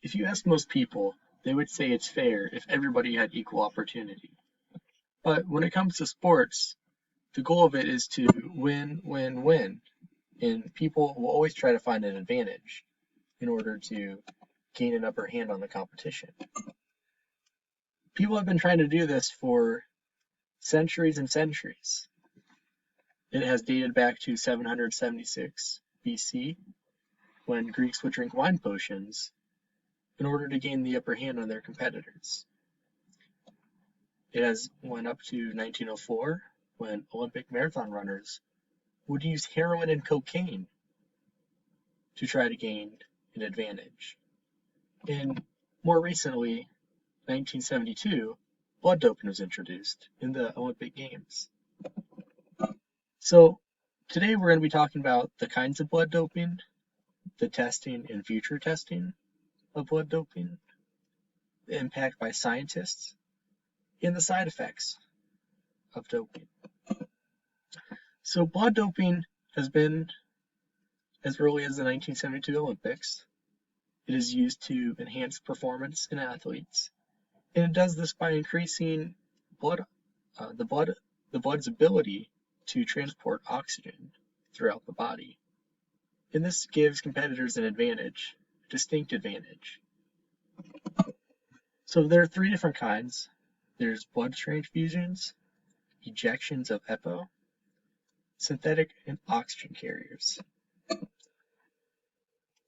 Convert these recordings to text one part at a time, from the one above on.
If you ask most people, they would say it's fair if everybody had equal opportunity. But when it comes to sports, the goal of it is to win, win, win. And people will always try to find an advantage in order to gain an upper hand on the competition. People have been trying to do this for centuries and centuries. It has dated back to 776 BC, when Greeks would drink wine potions in order to gain the upper hand on their competitors. It has went up to 1904, when Olympic marathon runners would use heroin and cocaine to try to gain an advantage. And more recently, 1972, blood doping was introduced in the Olympic Games. So today we're going to be talking about the kinds of blood doping, the testing and future testing of blood doping, the impact by scientists, and the side effects of doping. So blood doping has been as early as the 1972 Olympics. It is used to enhance performance in athletes, and it does this by increasing the blood's ability to transport oxygen throughout the body. And this gives competitors an advantage, a distinct advantage. So there are three different kinds. There's blood transfusions, ejections of EPO, synthetic and oxygen carriers.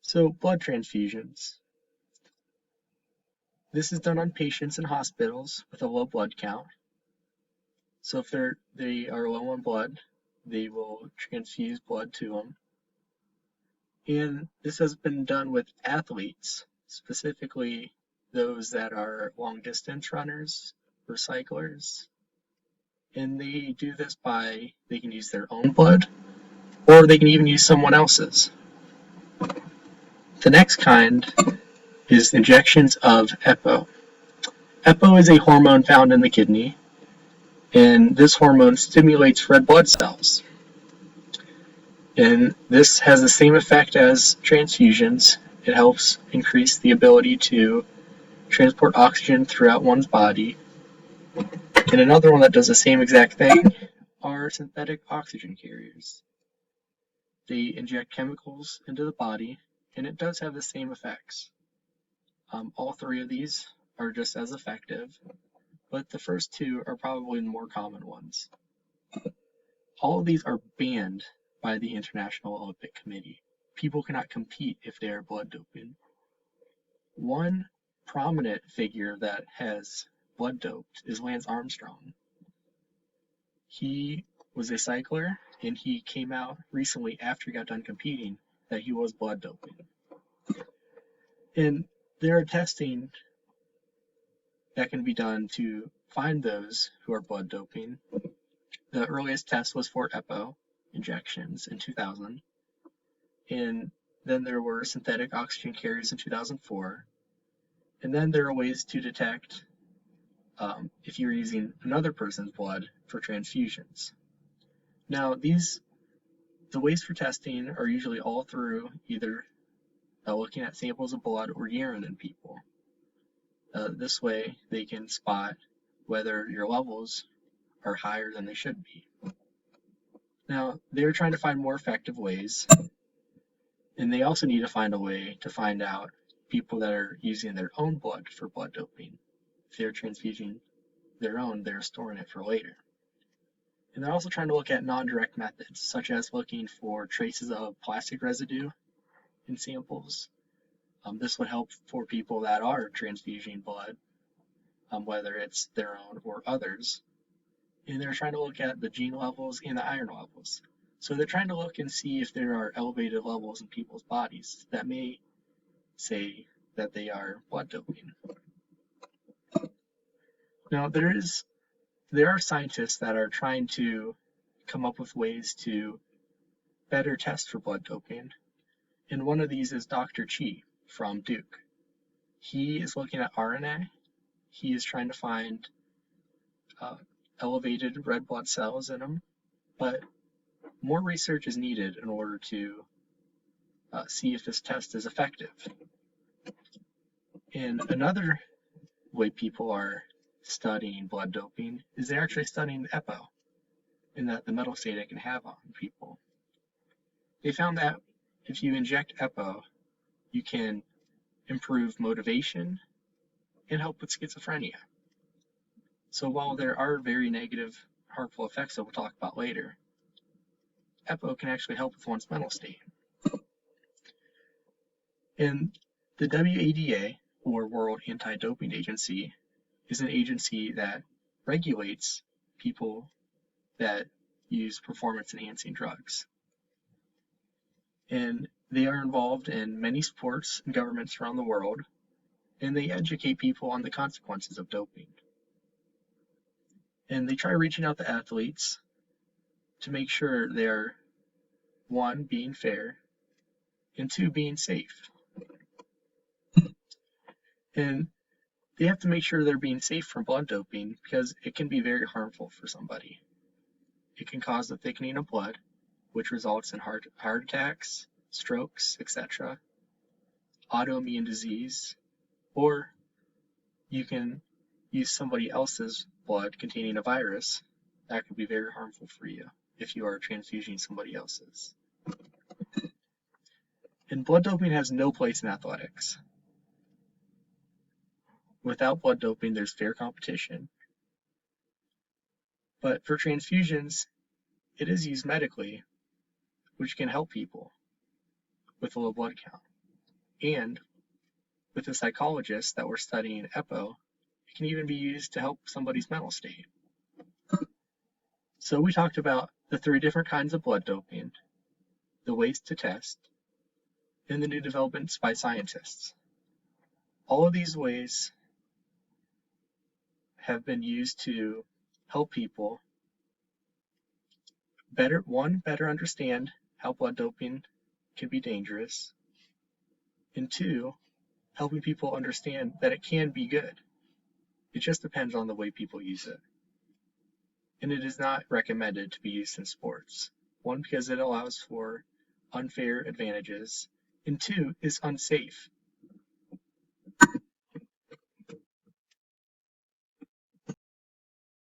So blood transfusions. This is done on patients in hospitals with a low blood count. So if they are low on blood, they will transfuse blood to them. And this has been done with athletes, specifically those that are long distance runners or cyclers. And they do this by, they can use their own blood, or they can even use someone else's. The next kind is injections of EPO. EPO is a hormone found in the kidney, and this hormone stimulates red blood cells. And this has the same effect as transfusions. It helps increase the ability to transport oxygen throughout one's body. And another one that does the same exact thing are synthetic oxygen carriers. They inject chemicals into the body, and it does have the same effects. All three of these are just as effective, but the first two are probably the more common ones. All of these are banned by the International Olympic Committee. People cannot compete if they are blood doping. One prominent figure that has blood doped is Lance Armstrong. He was a cycler, and he came out recently after he got done competing that he was blood doping. And there are testing that can be done to find those who are blood doping. The earliest test was for EPO injections in 2000, and then there were synthetic oxygen carriers in 2004, and then there are ways to detect if you're using another person's blood for transfusions. Now the ways for testing are usually all through either looking at samples of blood or urine in people. This way they can spot whether your levels are higher than they should be. Now, they're trying to find more effective ways, and they also need to find a way to find out people that are using their own blood for blood doping. If they're transfusing their own, they're storing it for later. And they're also trying to look at non-direct methods, such as looking for traces of plastic residue in samples. This would help for people that are transfusing blood, whether it's their own or others. And they're trying to look at the gene levels and the iron levels. So they're trying to look and see if there are elevated levels in people's bodies that may say that they are blood doping. Now, there are scientists that are trying to come up with ways to better test for blood doping. And one of these is Dr. Chi from Duke. He is looking at RNA. He is trying to find elevated red blood cells in them, but more research is needed in order to see if this test is effective. And another way people are studying blood doping is they're actually studying the EPO and the mental state it can have on people. They found that if you inject EPO, you can improve motivation and help with schizophrenia. So while there are very negative, harmful effects that we'll talk about later, EPO can actually help with one's mental state. And the WADA, or World Anti-Doping Agency, is an agency that regulates people that use performance-enhancing drugs. And they are involved in many sports and governments around the world, and they educate people on the consequences of doping. And they try reaching out to athletes to make sure they're, one, being fair, and two, being safe. And they have to make sure they're being safe from blood doping because it can be very harmful for somebody. It can cause the thickening of blood, which results in heart attacks, strokes, etc., autoimmune disease, or you can use somebody else's blood containing a virus that could be very harmful for you if you are transfusing somebody else's. And blood doping has no place in athletics. Without blood doping, there's fair competition. But for transfusions, it is used medically, which can help people with a low blood count. And with the psychologists that were studying EPO, it can even be used to help somebody's mental state. So we talked about the 3 different kinds of blood doping, the ways to test, and the new developments by scientists. All of these ways have been used to help people better understand how blood doping can be dangerous, and 2, helping people understand that it can be good. It just depends on the way people use it. And it is not recommended to be used in sports. 1, because it allows for unfair advantages, and 2, is unsafe